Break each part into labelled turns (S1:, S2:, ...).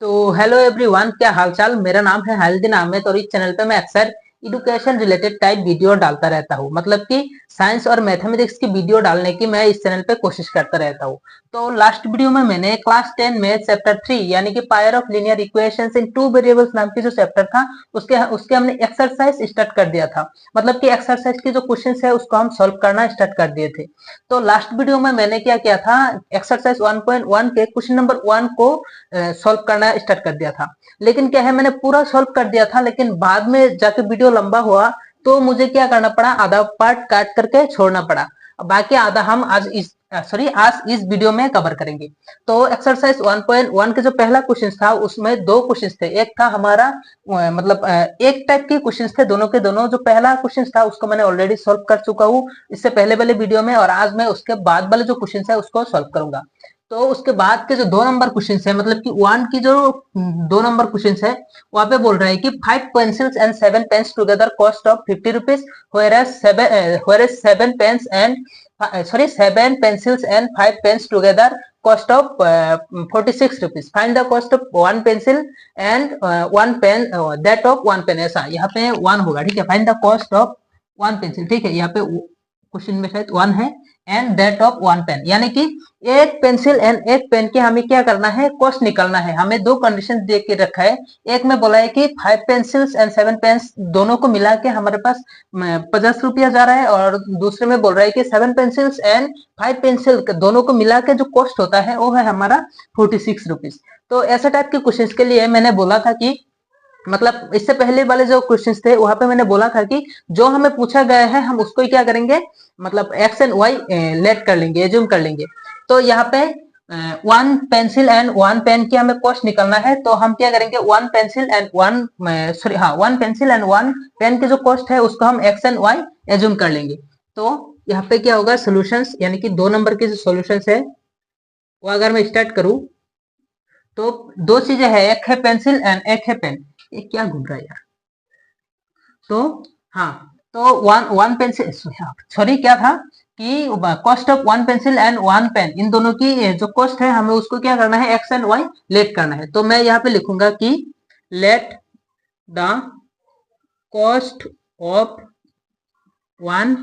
S1: तो hello everyone, क्या हालचाल। मेरा नाम है हालदीन अहमद और इस चैनल पे मैं अक्सर एजुकेशन रिलेटेड टाइप वीडियो डालता रहता हूँ। मतलब कि साइंस और मैथमेटिक्स की वीडियो डालने की मैं इस चैनल पे कोशिश करता रहता हूँ। तो लास्ट वीडियो में मैंने क्लास 10 में चैप्टर 3 यानी कि pair of linear equations in two variables नाम की जो चैप्टर था उसके उसके हमने एक्सरसाइज स्टार्ट कर दिया था। मतलब कि एक्सरसाइज के जो क्वेश्चन है उसको हम सॉल्व करना स्टार्ट कर दिए थे। तो लास्ट वीडियो में मैंने क्या किया था, एक्सरसाइज 1.1 के क्वेश्चन नंबर 1 को सॉल्व करना स्टार्ट कर दिया था। लेकिन क्या है, मैंने पूरा सॉल्व कर दिया था, लेकिन बाद में जाके वीडियो लंबा हुआ तो मुझे क्या करना पड़ा, आधा पार्ट काट करके छोड़ना पड़ा। बाकी आधा हम आज इस वीडियो में कवर करेंगे। तो एक्सरसाइज 1.1 के जो पहला क्वेश्चन था उसमें दो क्वेश्चन थे। एक था हमारा एक टाइप के क्वेश्चन थे, दोनों के दोनों। जो पहला क्वेश्चन था उसको मैंने ऑलरेडी सॉल्व कर चुका हूँ इससे पहले वाले वीडियो में, और आज मैं उसके बाद वाले जो क्वेश्चन है उसको सॉल्व करूंगा। तो उसके बाद के जो 2 नंबर क्वेश्चन है, मतलब कि वन की जो 2 नंबर क्वेश्चन है, वहां पे बोल रहा है कि 5 pencils and 7 pens together cost of 50 rupees, seven pencils and 5 pens together cost of 46 rupees. Find the cost of one pencil and one pen that of one pen. ऐसा यहाँ पे वन होगा, ठीक है। Find the cost of one pencil, ठीक है। यहाँ पे क्वेश्चन में शायद वन है, and that of one pen, यानी कि एक पेंसिल एंड एक पेन के हमें क्या करना है, कॉस्ट निकालना है। हमें दो कंडीशन दे के रखा है। एक में बोला है कि 5 पेंसिल्स एंड 7 पेन्स दोनों को मिला के हमारे पास 50 रुपया जा रहा है, और दूसरे में बोल रहा है कि 7 पेंसिल्स एंड 5 पेंसिल दोनों को मिला के जो कॉस्ट होता है वो है हमारा 46 रुपीज। तो ऐसे टाइप के क्वेश्चन के लिए मैंने बोला था कि, मतलब इससे पहले वाले जो क्वेश्चंस थे वहां पे मैंने बोला था कि जो हमें पूछा गया है हम उसको ही क्या करेंगे, मतलब एक्स एंड वाई लेट कर लेंगे, एज्यूम कर लेंगे। तो यहाँ पे one pencil and one pen की हमें कॉस्ट निकालना है, तो हम क्या करेंगे, one pencil and one pen की जो कॉस्ट है उसको हम एक्स एंड वाई एज्यूम कर लेंगे। तो यहाँ पे क्या होगा, सोल्यूशंस, यानी कि 2 नंबर के जो सोल्यूशंस है वो अगर मैं स्टार्ट करूं तो दो चीजें हैं, एक है पेंसिल एंड एक है पेन। ये क्या घूम रहा है यार। तो हाँ, तो वन वन पेंसिल, सॉरी क्या था कि cost of one pencil and one pen, इन दोनों की जो कॉस्ट है हमें उसको क्या करना है, एक्स एंड वाई लेट करना है। तो मैं यहाँ पे लिखूंगा कि let the cost of one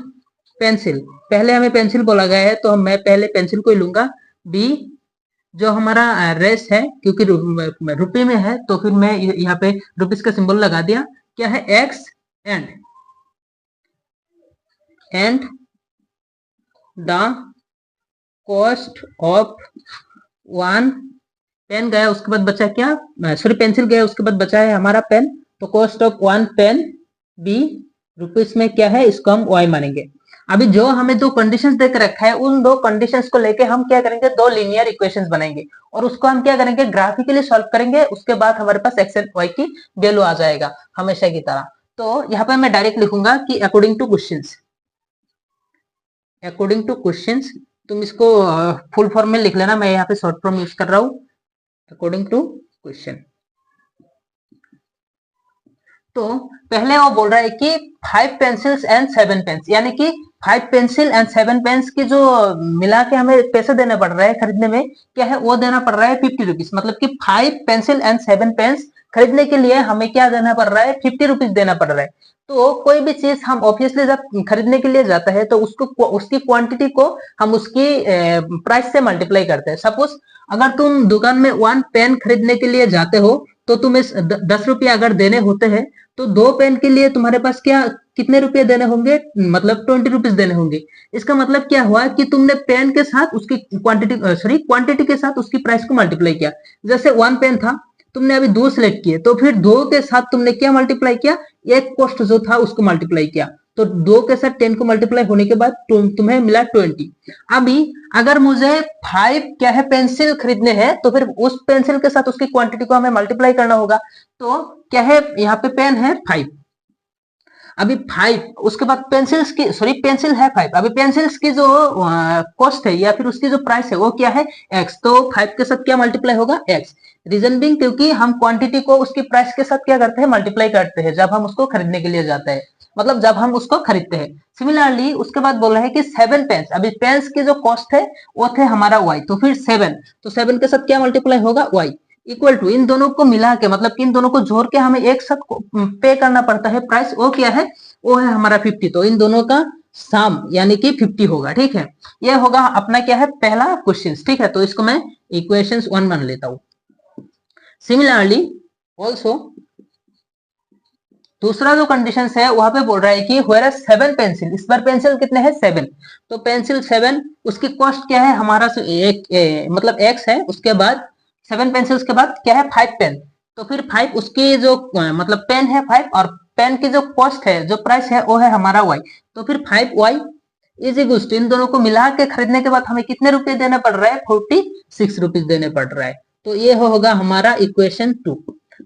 S1: pencil, पहले हमें पेंसिल बोला गया है तो मैं पहले पेंसिल को ही लूंगा। बी जो हमारा रेस है, क्योंकि रुपये में है तो फिर मैं यहाँ पे रुपीज का सिंबल लगा दिया। क्या है, x and the cost of one pen गया, उसके बाद बचा क्या, सॉरी पेंसिल गया, उसके बाद बचा है हमारा पेन। तो cost of one pen b rupees में क्या है, इसको हम वाई मानेंगे। अभी जो हमें दो कंडीशंस देकर रखा है उन दो कंडीशंस को लेके हम क्या करेंगे, दो लीनियर इक्वेशंस बनाएंगे और उसको हम क्या करेंगे, ग्राफिकली सॉल्व करेंगे। उसके बाद हमारे पास एक्स एंड वाई की वैल्यू आ जाएगा हमेशा की तरह। तो यहाँ पे मैं डायरेक्ट लिखूंगा कि according two questions, according two questions. तुम इसको फुल फॉर्म में लिख लेना, मैं यहाँ पे शॉर्ट फॉर्म यूज कर रहा हूँ, अकॉर्डिंग टू क्वेश्चन। तो पहले वो बोल रहा है कि 5 पेंसिल्स एंड 7 पेन्स, यानी कि 5 पेंसिल एंड 7 पेन्स की जो मिला के हमें पैसे देने पड़ रहे हैं खरीदने में, क्या है वो देना पड़ रहा है 50 रुपीज। मतलब कि 5 पेंसिल एंड 7 पेन्स खरीदने के लिए हमें क्या देना पड़ रहा है, 50 रुपीज देना पड़ रहा है। तो कोई भी चीज हम ऑब्वियसली जब खरीदने के लिए जाता है तो उसको उसकी क्वांटिटी को हम उसकी प्राइस से मल्टीप्लाई करते हैं। सपोज अगर तुम दुकान में वन पेन खरीदने के लिए जाते हो तो तुम्हें 10 रुपया अगर देने होते हैं, तो दो पेन के लिए तुम्हारे पास क्या कितने रुपए देने होंगे, मतलब 20 रुपीज देने होंगे। इसका मतलब क्या हुआ कि तुमने पेन के साथ उसकी क्वांटिटी के साथ उसकी प्राइस को मल्टीप्लाई किया। जैसे वन पेन था, तुमने अभी दो सिलेक्ट किए तो फिर दो के साथ तुमने क्या मल्टीप्लाई किया, एक कॉस्ट जो था उसको मल्टीप्लाई किया। तो दो के साथ 10 को मल्टीप्लाई होने के बाद तुम्हें मिला 20। अभी अगर मुझे 5 क्या है पेंसिल खरीदने हैं तो फिर उस पेंसिल के साथ उसकी क्वांटिटी को हमें मल्टीप्लाई करना होगा। तो क्या है, यहाँ पे पेन है 5, अभी 5, उसके बाद पेंसिल्स की, सॉरी पेंसिल है 5, अभी पेंसिल्स की जो कॉस्ट है या फिर उसकी जो प्राइस है वो क्या है, एक्स। तो 5 के साथ क्या मल्टीप्लाई होगा, एक्स। रीजन बिंग क्योंकि हम क्वांटिटी को उसकी प्राइस के साथ क्या करते हैं, मल्टीप्लाई करते हैं जब हम उसको खरीदने के लिए जाते हैं, मतलब जब हम उसको खरीदते हैं। सिमिलरली उसके बाद बोला है कि 7 पेन्स, अभी पेन्स की जो कॉस्ट है वो थे हमारा वाई, तो फिर 7, तो 7 के साथ क्या मल्टीप्लाई होगा, वाई। इक्वल टू, इन दोनों को मिला के मतलब इन दोनों को जोड़ के हमें एक साथ पे करना पड़ता है प्राइस, वो क्या है, वो है हमारा 50। तो इन दोनों का सम यानी कि 50 होगा, ठीक है। ये होगा अपना क्या है, पहला क्वेश्चन, ठीक है। तो इसको मैं इक्वेशन 1 मान लेता हूं। सिमिलरली ऑल्सो दूसरा जो कंडीशन है वहां पे बोल रहा है कि वेयर 7 पेंसिल, इस बार पेंसिल कितने हैं, 7। तो पेंसिल 7, उसकी कॉस्ट क्या है हमारा मतलब एक्स है, उसके बाद 7 पेंसिल्स के बाद क्या है 5 पेन। तो फिर 5 उसकी जो मतलब पेन है 5, और पेन की जो कॉस्ट है, जो प्राइस है वो है हमारा वाई। तो फिर 5y इज इक्वल टू, इन दोनों को मिला के खरीदने के बाद हमें कितने रुपए देने पड़ रहा है, 46 रुपीज देने पड़ रहा है। तो ये होगा हमारा इक्वेशन 2।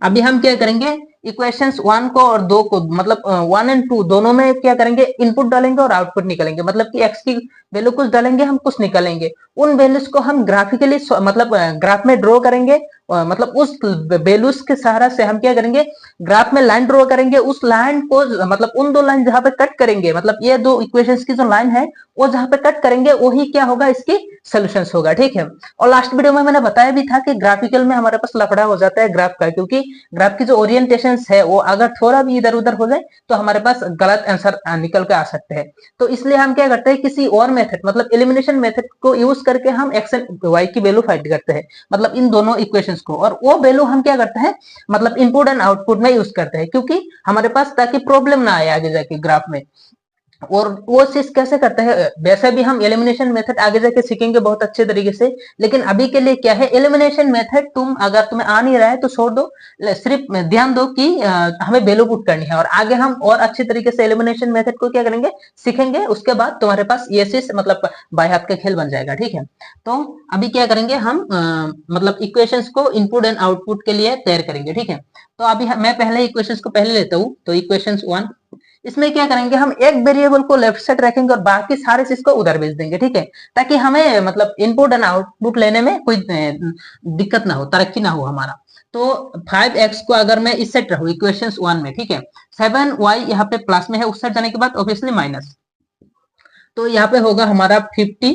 S1: अभी हम क्या करेंगे, इक्वेशंस 1 को और 2 को मतलब 1 एंड 2 दोनों में क्या करेंगे, इनपुट डालेंगे और आउटपुट निकालेंगे। मतलब कि एक्स की वैल्यू कुछ डालेंगे, हम कुछ निकालेंगे। उन वैल्यूज को हम ग्राफिकली मतलब ग्राफ में ड्रॉ करेंगे। मतलब उस वैल्यूज के सहारा से हम क्या करेंगे, ग्राफ में लाइन ड्रॉ करेंगे। उस लाइन को मतलब उन दो लाइन जहां पे कट करेंगे, मतलब ये दो इक्वेशंस की जो लाइन है वो जहां पे कट करेंगे वही क्या होगा, इसकी सॉल्यूशंस होगा, ठीक है। और लास्ट वीडियो में मैंने बताया भी था कि ग्राफिकल में हमारे पास लफड़ा हो जाता है ग्राफ का, क्योंकि ग्राफ की जो ओरिएंटेशन है वो अगर थोड़ा भी इधर उधर हो जाए तो हमारे पास गलत आंसर निकल के आ सकते हैं। तो इसलिए हम क्या करते हैं, किसी और मेथड मतलब एलिमिनेशन मेथड को यूज करके हम एक्स एंड वाई की वैल्यू फाइंड करते हैं, मतलब इन दोनों इक्वेशंस को। और वो वैल्यू हम क्या करते हैं, मतलब इनपुट एंड आउटपुट में यूज करते हैं, क्योंकि हमारे पास ताकि प्रॉब्लम ना आए आगे जाके ग्राफ में। और वो चीज कैसे करते हैं, वैसे भी हम एलिमिनेशन मेथड आगे जाके सीखेंगे बहुत अच्छे तरीके से। लेकिन अभी के लिए क्या है, एलिमिनेशन मेथड तुम अगर तुम्हें आ नहीं रहा है तो छोड़ दो, सिर्फ ध्यान दो कि हमें वैल्यू पुट करनी है। और आगे हम और अच्छे तरीके से एलिमिनेशन मेथड को क्या करेंगे, सीखेंगे। उसके बाद तुम्हारे पास ये चीज मतलब बाय हाथ का खेल बन जाएगा, ठीक है। तो अभी क्या करेंगे हम मतलब इक्वेशंस को इनपुट एंड आउटपुट के लिए तैयार करेंगे, ठीक है। तो अभी मैं पहले इक्वेशंस को पहले लेता हूँ। तो इक्वेशंस 1, इसमें क्या करेंगे, हम एक वेरिएबल को लेफ्ट साइड रखेंगे और बाकी सारे चीज को उधर भेज देंगे, ठीक है। ताकि हमें मतलब इनपुट एंड आउटपुट लेने में कोई दिक्कत ना हो, तरक्की ना हो हमारा। तो 5x को अगर मैं इस सेट रहूं इक्वेशन 1 में, ठीक है, 7y यहाँ पे प्लस में है, उस साइड जाने के बाद ऑब्वियसली माइनस। तो यहाँ पे होगा हमारा 50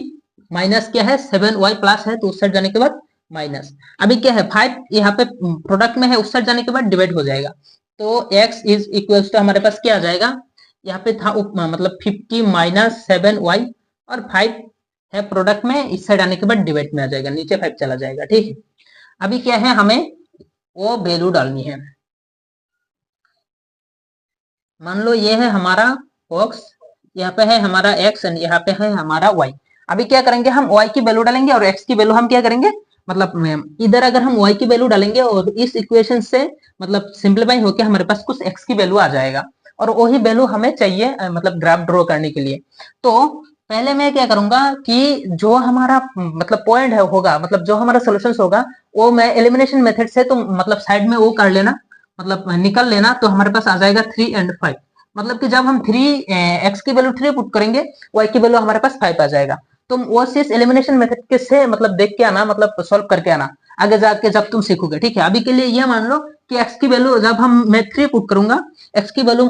S1: माइनस क्या है 7y प्लस है, तो उस साइड जाने के बाद माइनस। अभी क्या है 5 यहाँ पे प्रोडक्ट में है, उस साइड जाने के बाद डिवाइड हो जाएगा। तो x इज इक्वल टू हमारे पास क्या आ जाएगा, यहाँ पे था मतलब 50 माइनस 7y, और 5 है प्रोडक्ट में, इस साइड आने के बाद डिवाइड में आ जाएगा, नीचे 5 चला जाएगा, ठीक है। अभी क्या है, हमें वो वैल्यू डालनी है। मान लो ये है हमारा बॉक्स, यहाँ पे है हमारा x एंड यहाँ पे है हमारा y। अभी क्या करेंगे, हम y की वैल्यू डालेंगे और x की वैल्यू हम क्या करेंगे, मतलब इधर अगर हम y की वैल्यू डालेंगे और इस इक्वेशन से मतलब सिंप्लीफाई होके हमारे पास कुछ x की वैल्यू आ जाएगा, और वही वैल्यू हमें चाहिए मतलब ग्राफ ड्रॉ करने के लिए। तो पहले मैं क्या करूंगा कि जो हमारा मतलब पॉइंट है होगा, मतलब जो हमारा सोल्यूशन होगा, वो मैं एलिमिनेशन मेथड से तो मतलब साइड में वो कर लेना, मतलब निकल लेना। तो हमारे पास आ जाएगा 3 एंड 5। मतलब कि जब हम 3 x की वैल्यू 3 पुट करेंगे, y की वैल्यू हमारे पास 5 आ जाएगा। तुम वो चीज एलिमिनेशन मेथड के से मतलब देख के आना, मतलब सॉल्व करके आना आगे जाके जब तुम सीखोगे, ठीक है। अभी के लिए ये मान लो कि x की वैल्यू जब हम मैं 3 पुट करूंगा, x की वैल्यू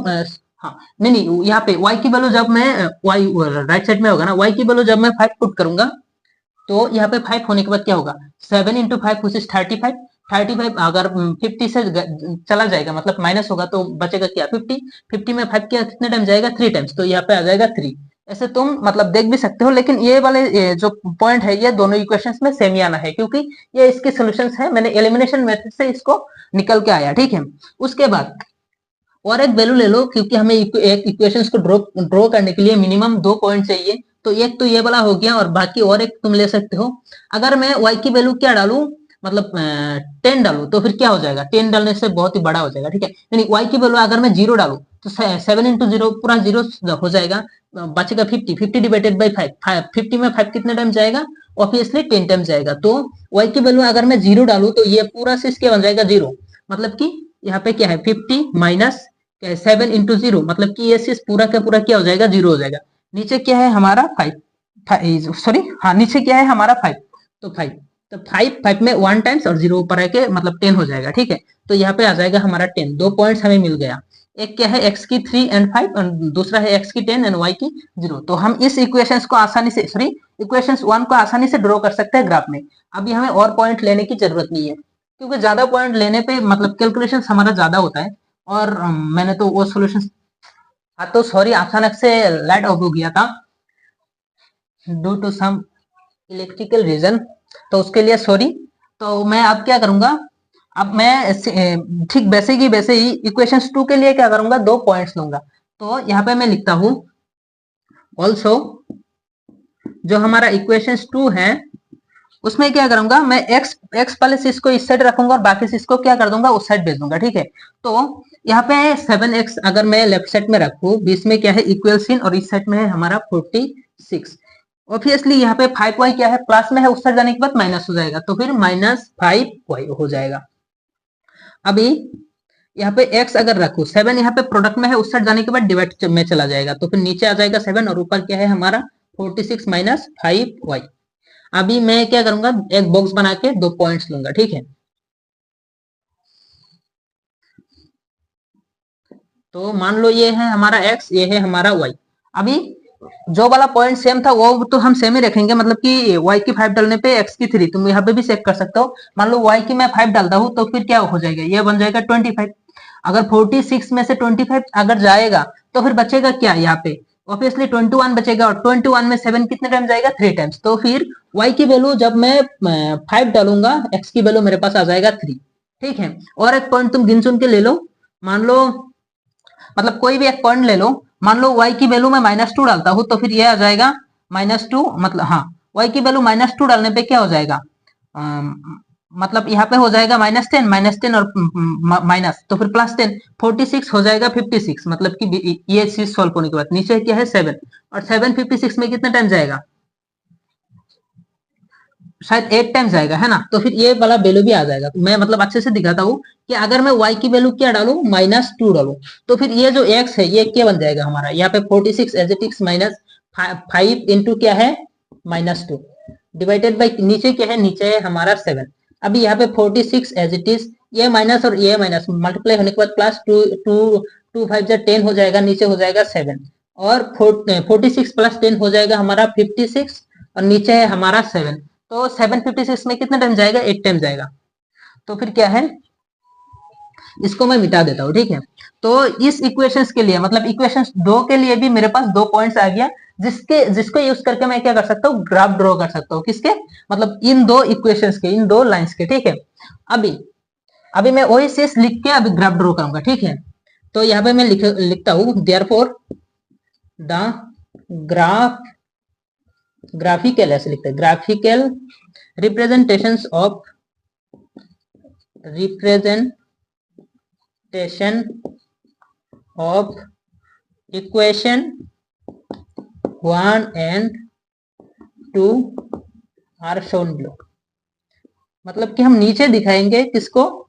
S1: हाँ नहीं नहीं, यहाँ पे y की वैल्यू जब मैं y राइट साइड में होगा ना, y की वैल्यू जब मैं 5 पुट करूंगा, तो यहाँ पे 5 होने के बाद क्या होगा, 7 इंटू 5 विच इज 35। 35 अगर 50 से चला जाएगा मतलब माइनस होगा तो बचेगा क्या 50। 50 में 5 क्या कितने टाइम जाएगा 3 टाइम्स, तो यहाँ पे आ जाएगा 3। ऐसे तुम मतलब देख भी सकते हो, लेकिन ये वाले जो पॉइंट है ये दोनों इक्वेशंस में सेम ही आना है, क्योंकि ये इसके सॉल्यूशंस है। मैंने एलिमिनेशन मेथड से इसको निकल के आया, ठीक है। उसके बाद और एक वैल्यू ले लो, क्योंकि हमें एक इक्वेशंस को ड्रॉ करने के लिए मिनिमम 2 पॉइंट चाहिए। तो एक तो ये वाला हो गया, और बाकी और एक तुम ले सकते हो। अगर मैं y की वैल्यू क्या डालूं, मतलब 10 डालूं, तो फिर क्या हो जाएगा, 10 डालने से बहुत ही बड़ा हो जाएगा, ठीक है। यानी y की वैल्यू अगर मैं 0 डालूं तो 7 इंटू 0 पूरा 0 हो जाएगा, बचेगा 50। 50 डिवाइडेड बाई 5, 50 में 5 कितने टाइम जाएगा, ऑब्वियसली 10 टाइम जाएगा। तो y की वैल्यू अगर मैं 0 डालूं तो ये पूरा से क्या बन जाएगा 0। मतलब कि यहाँ पे क्या है 50 माइनस 7 इंटू 0, मतलब कि ये चीज पूरा का पूरा क्या हो जाएगा 0 हो जाएगा। नीचे क्या है हमारा 5, सॉरी हाँ नीचे क्या है हमारा 5। तो 5, तो 5 में 1 टाइम्स और 0 ऊपर आके मतलब 10 हो जाएगा, ठीक है। तो यहाँ पे आ जाएगा हमारा 10। 2 पॉइंट्स हमें मिल गया, एक क्या है x की 3 एंड 5 और दूसरा है x की 10 एंड y की 0। तो हम इस इक्वेशंस को आसानी से सॉरी इक्वेशंस 1 को आसानी से ड्रॉ कर सकते हैं ग्राफ में। अभी हमें और पॉइंट लेने की जरूरत नहीं है, क्योंकि ज्यादा पॉइंट लेने पे मतलब कैलकुलेशन हमारा ज्यादा होता है। और मैंने तो वो सोल्यूशन, हाँ तो सॉरी अचानक से लाइट ऑफ हो गया था due to some electrical reason, तो उसके लिए सॉरी। तो मैं अब क्या करूंगा, अब मैं ठीक वैसे ही इक्वेशंस टू के लिए क्या करूंगा, 2 पॉइंट्स लूंगा। तो यहाँ पे मैं लिखता हूं ऑल्सो, जो हमारा इक्वेशंस टू है उसमें क्या करूंगा मैं, एक्स वाले चीज को इस साइड रखूंगा और बाकी चीज को क्या कर दूंगा उस साइड भेज दूंगा, ठीक है। तो यहाँ पे 7x अगर मैं लेफ्ट साइड में रखूं, बीच में क्या है इक्वल साइन और इस साइड में है हमारा 46। ऑब्वियसली यहाँ पे 5y क्या है प्लस में है, उस साइड जाने के बाद माइनस हो जाएगा, तो फिर -5y हो जाएगा। अभी यहाँ पे x अगर रखू, 7 यहाँ पे प्रोडक्ट में है, उस साइड जाने के बाद डिवाइड में चला जाएगा, तो फिर नीचे आ जाएगा 7 और ऊपर क्या है हमारा 46 माइनस 5y। अभी मैं क्या करूंगा, एक बॉक्स बना के 2 पॉइंट्स लूंगा, ठीक है। तो मान लो ये है हमारा x, ये है हमारा y। अभी जो वाला पॉइंट सेम था वो तो हम सेम ही रखेंगे, मतलब कि y की 5 डालने पे x की 3, तुम यहाँ पे भी चेक कर सकते हो। मान लो y की मैं 5 डालता हूँ तो फिर क्या हो जाएगा, ये बन जाएगा 25। अगर 46 में से 25 अगर जाएगा तो फिर बचेगा क्या यहाँ पे, ऑब्वियसली 21 बचेगा, और 21 में 7 कितने टाइम जाएगा, 3 टाइम्स। तो फिर y की वैल्यू जब मैं 5 डालूंगा, x की वैल्यू मेरे पास आ जाएगा 3, ठीक है। और एक पॉइंट तुम गिन चुन के ले लो, मान लो मतलब कोई भी एक पॉइंट ले लो, मान लो y की वैल्यू मैं -2 डालता हूं तो फिर ये आ जाएगा -2, मतलब हाँ y की वैल्यू -2 डालने पे क्या हो जाएगा, मतलब यहाँ पे हो जाएगा -10 और माइनस, तो फिर +10, 46 हो जाएगा 56, मतलब कि ये चीज सॉल्व होने के बाद नीचे क्या है 7, और 7 56 में कितना टाइम जाएगा, शायद 8 टाइम जाएगा, है ना। तो फिर ये वाला वैल्यू भी आ जाएगा। तो मैं मतलब अच्छे से दिखाता हूँ कि अगर मैं y की वैल्यू क्या डालू, -2 डालू, तो फिर ये जो x है ये क्या बन जाएगा हमारा, यहाँ पे 46 एज इट इज -5 इंटू क्या है -2 डिवाइडेड बाई नीचे क्या है, नीचे है हमारा 7। अभी यहाँ पे 46 एज इट इज, ये माइनस और ये माइनस मल्टीप्लाई होने के बाद प्लस 2 5 10 हो जाएगा, नीचे हो जाएगा 7, और 46 प्लस 10 हो जाएगा हमारा 56, और नीचे है हमारा 7। तो 756 में कितना टाइम जाएगा, 8 टाइम जाएगा। तो फिर क्या है, इसको मैं मिटा देता हूँ, ठीक है। तो इस इक्वेशंस के लिए मतलब इक्वेशंस 2 के लिए भी मेरे पास 2 पॉइंट्स आ गया, जिसको यूज करके मैं क्या कर सकता हूँ, ग्राफ ड्रॉ कर सकता हूँ, किसके, मतलब इन 2 इक्वेशंस के, इन 2 लाइंस के, ठीक है। अभी अभी मैं वही चीज लिख के अभी ग्राफ ड्रॉ करूंगा, ठीक है। तो यहाँ पे मैं लिखता हूँ देयरफॉर द ग्राफ, ग्राफिकल ऐसे लिखते हैं, graphical representations of, representation of equation 1 and 2 are shown below. मतलब कि हम नीचे दिखाएंगे किसको,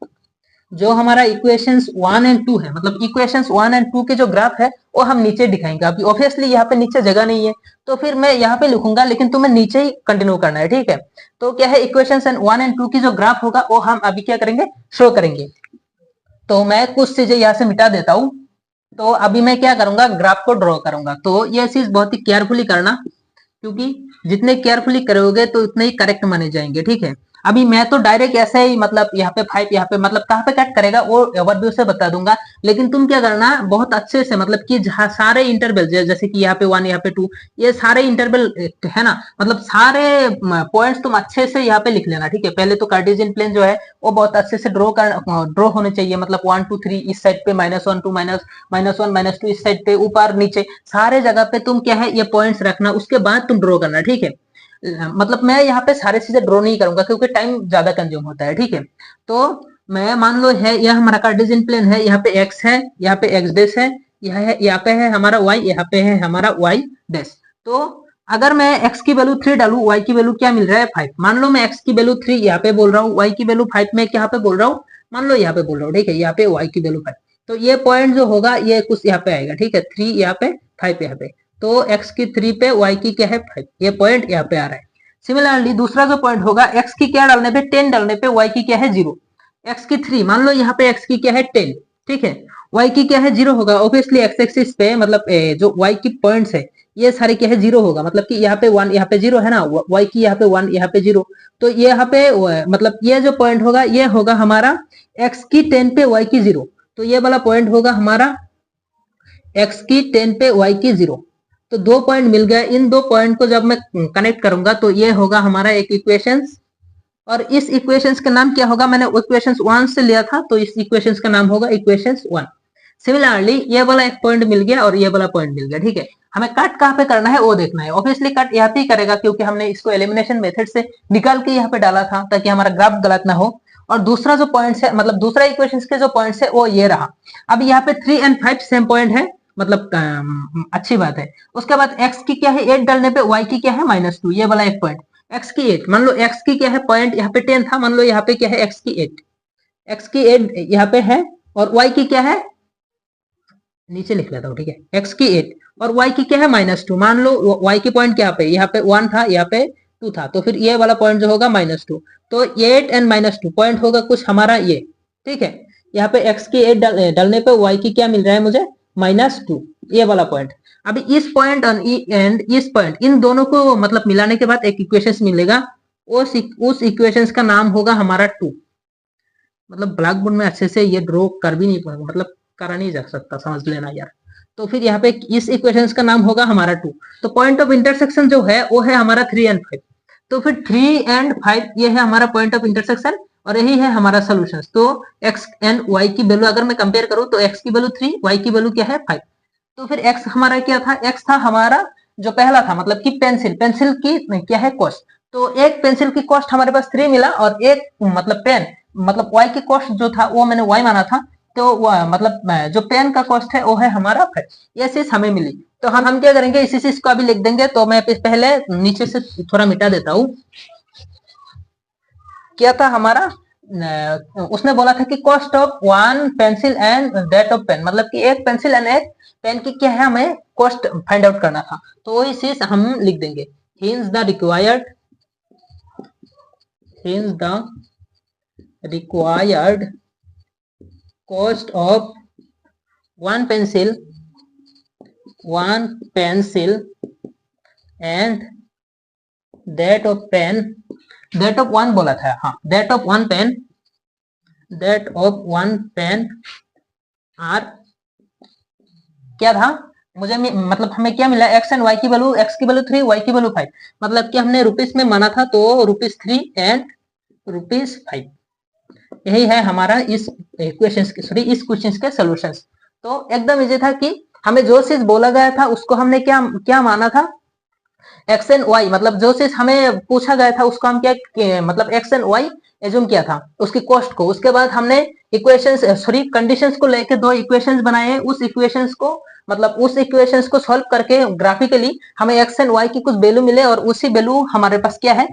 S1: जो हमारा इक्वेशंस 1 एंड 2 है, मतलब इक्वेशंस 1 एंड 2 के जो ग्राफ है वो हम नीचे दिखाएंगे। अभी ऑब्वियसली यहाँ पे नीचे जगह नहीं है तो फिर मैं यहाँ पे लिखूंगा, लेकिन तुम्हें नीचे ही कंटिन्यू करना है, ठीक है। तो क्या है, इक्वेशंस 1 एंड 2 की जो ग्राफ होगा वो हम अभी क्या करेंगे, शो करेंगे। तो मैं कुछ चीजें यहाँ से मिटा देता हूँ। तो अभी मैं क्या करूंगा, ग्राफ को ड्रॉ करूंगा। तो ये चीज बहुत ही केयरफुली करना, क्योंकि जितने केयरफुली करोगे तो उतने ही करेक्ट माने जाएंगे, ठीक है। अभी मैं तो डायरेक्ट ऐसे ही मतलब यहाँ पे 5, यहाँ पे मतलब कहाँ पे कट करेगा वो ओवरव्यू से बता दूंगा, लेकिन तुम क्या करना बहुत अच्छे से, मतलब कि जहाँ सारे इंटरवल जैसे कि यहाँ पे 1, यहाँ पे 2, ये सारे इंटरवल है ना, मतलब सारे पॉइंट्स तुम अच्छे से यहाँ पे लिख लेना, ठीक है। पहले तो कार्टेशियन प्लेन जो है वो बहुत अच्छे से ड्रॉ होने चाहिए, मतलब 1 2 3 इस साइड पे, -1 2 -1 -2 इस साइड पे, ऊपर नीचे सारे जगह पे तुम क्या है ये पॉइंट्स रखना, उसके बाद तुम ड्रॉ करना, ठीक है। मतलब मैं यहाँ पे सारे चीजें ड्रॉ नहीं करूंगा क्योंकि टाइम ज्यादा कंज्यूम होता है, ठीक है। तो मैं मान लो है यह हमारा कार्टेशियन प्लेन है, यहाँ पे x है, यहाँ पे x डैश है, यह है यहाँ पे है हमारा y, यहाँ पे है हमारा y डैश। तो अगर मैं x की वैल्यू 3 डालू, y की वैल्यू क्या मिल रहा है 5, मान लो मैं x की वैल्यू 3 यहाँ पे बोल रहा हूँ, y की वैल्यू 5 में यहाँ पे बोल रहा हूँ, मान लो यहाँ पे बोल रहा हूँ, ठीक है। यहाँ पे y की वैल्यू 5, तो ये पॉइंट जो होगा ये कुछ यहाँ पे आएगा, ठीक है। 3 यहाँ पे 5 यहाँ पे, तो x की 3 पे y की क्या है 5, ये पॉइंट यहाँ पे आ रहा है। सिमिलरली दूसरा जो पॉइंट होगा, x की क्या डालने पे 10 डालने पे y की क्या है 0, x की 3, मान लो यहाँ पे x की क्या है 10, ठीक है, y की क्या है 0 होगा। ऑब्वियसली x एक्सिस पे मतलब जो y की पॉइंट्स है ये सारे क्या है 0 होगा, मतलब कि यहाँ पे 1 यहाँ पे 0 है ना, y की यहाँ पे 1 यहाँ पे 0, तो ये यहाँ पे मतलब ये जो पॉइंट होगा ये होगा हमारा x की 10 पे y की 0, तो ये वाला पॉइंट होगा हमारा x की 10 पे y की 0। तो 2 पॉइंट मिल गया, इन 2 पॉइंट को जब मैं कनेक्ट करूंगा तो ये होगा हमारा एक इक्वेशंस, और इस इक्वेशंस का नाम क्या होगा, मैंने इक्वेशंस 1 से लिया था तो इस इक्वेशंस का नाम होगा इक्वेशंस 1। सिमिलरली ये वाला एक पॉइंट मिल गया और ये वाला पॉइंट मिल गया, ठीक है। हमें कट कहाँ पे करना है वो देखना है, ऑब्वियसली कट यहाँ पे ही करेगा क्योंकि हमने इसको एलिमिनेशन मेथड से निकाल के यहाँ पे डाला था ताकि हमारा ग्राफ गलत ना हो। और दूसरा जो पॉइंट है, मतलब दूसरा इक्वेशन के जो पॉइंट है वो ये रहा। अब यहाँ पे 3 और 5 सेम पॉइंट है, मतलब अच्छी बात है। उसके बाद x की क्या है 8 डालने पे y की क्या है -2, ये वाला एक पॉइंट। x की 8, मान लो x की क्या है पॉइंट यहाँ पे 10 था, मान लो यहाँ पे क्या है x की 8, x की 8 यहाँ पे है, और y की क्या है, नीचे लिख लेता हूँ, ठीक है, x की 8 और y की क्या है -2। मान लो y की पॉइंट क्या पे, यहाँ पे 1 था, यहाँ पे 2 था, तो फिर ये वाला पॉइंट जो होगा -2, तो 8 एंड -2 पॉइंट होगा कुछ हमारा ये, ठीक है। यहाँ पे x की 8 डालने पे y की क्या मिल रहा है मुझे -2, ये वाला पॉइंट। अभी इस पॉइंट एंड इस पॉइंट, इन दोनों को मतलब मिलाने के बाद एक इक्वेशन मिलेगा, उस इक्वेशन का नाम होगा हमारा 2। मतलब ब्लैक बोर्ड में अच्छे से ये ड्रॉ कर भी नहीं पाऊंगा, मतलब करा नहीं जा सकता, समझ लेना यार। तो फिर यहाँ पे इस इक्वेशन का नाम होगा हमारा 2। तो पॉइंट ऑफ इंटरसेक्शन जो है वो है हमारा 3 एंड 5। तो फिर 3 एंड 5 ये है हमारा पॉइंट ऑफ इंटरसेक्शन और यही है हमारा सोल्यूशन। तो x एंड y की वैल्यू अगर मैं कंपेयर करूं तो x की वैल्यू 3, y की वैल्यू क्या है 5। तो फिर x हमारा क्या था, x था हमारा जो पहला था, मतलब कि पेंसिल की क्या है कॉस्ट। तो एक पेंसिल की कॉस्ट हमारे पास 3 मिला, और एक मतलब पेन, मतलब y की कॉस्ट जो था वो मैंने y माना था, तो मतलब जो पेन का कॉस्ट है वो है हमारा 5। ये चीज हमें मिली, तो हम क्या करेंगे, इसी चीज को अभी लिख देंगे। तो मैं पहले नीचे से थोड़ा मिटा देता हूँ। क्या था हमारा, उसने बोला था कि cost of 1 pencil and that of pen, मतलब कि एक पेंसिल एंड एक पेन की क्या है हमें कॉस्ट फाइंड आउट करना था, तो वही चीज हम लिख देंगे। Hints the required cost of one pencil and that of one बोला था, हाँ, that of one pen are क्या था मुझे मतलब हमें क्या मिला, x एंड y की वैल्यू, x की वैल्यू 3, y की वैल्यू 5, मतलब कि हमने रुपीस में माना था तो ₹3 एंड ₹5। यही है हमारा इस इक्वेशंस के, सॉरी इस क्वेश्चंस के सॉल्यूशंस। तो एकदम इजी था कि हमें जो चीज बोला गया था उसको हमने क्या माना था, एक्स एंड वाई, मतलब जो चीज हमें पूछा गया था उसको हम क्या मतलब एक्स एंड वाई एज्यूम किया था उसकी कॉस्ट को। उसके बाद हमने इक्वेशंस सॉरी कंडीशंस को लेके 2 इक्वेशंस बनाए, उस इक्वेशंस को मतलब उस इक्वेशंस को सॉल्व करके ग्राफिकली हमें एक्स एंड वाई की कुछ वैल्यू मिले, और उसी वैल्यू हमारे पास क्या है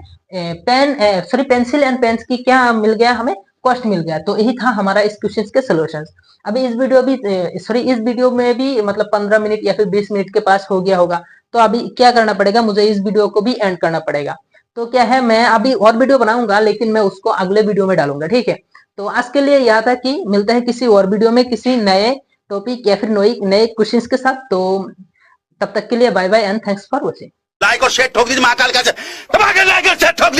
S1: पेंसिल एंड पेन्स की क्या मिल गया, हमें कॉस्ट मिल गया। तो यही था हमारा इस क्वेश्चन के सोल्यूशन। अभी इस वीडियो में भी मतलब 15 मिनट या फिर 20 मिनट के पास हो गया होगा। तो अभी क्या करना पड़ेगा, मुझे इस वीडियो को भी एंड करना पड़ेगा। तो क्या है, मैं अभी और वीडियो बनाऊंगा लेकिन मैं उसको अगले वीडियो में डालूंगा, ठीक है। तो आज के लिए यह था कि मिलते हैं किसी और वीडियो में किसी नए टॉपिक या फिर नए क्वेश्चंस के साथ। तो तब तक के लिए bye bye and thanks for watching.
S2: Like और शेयर ठोक दीजिए महाकाल का, लाइक और शेयर ठोक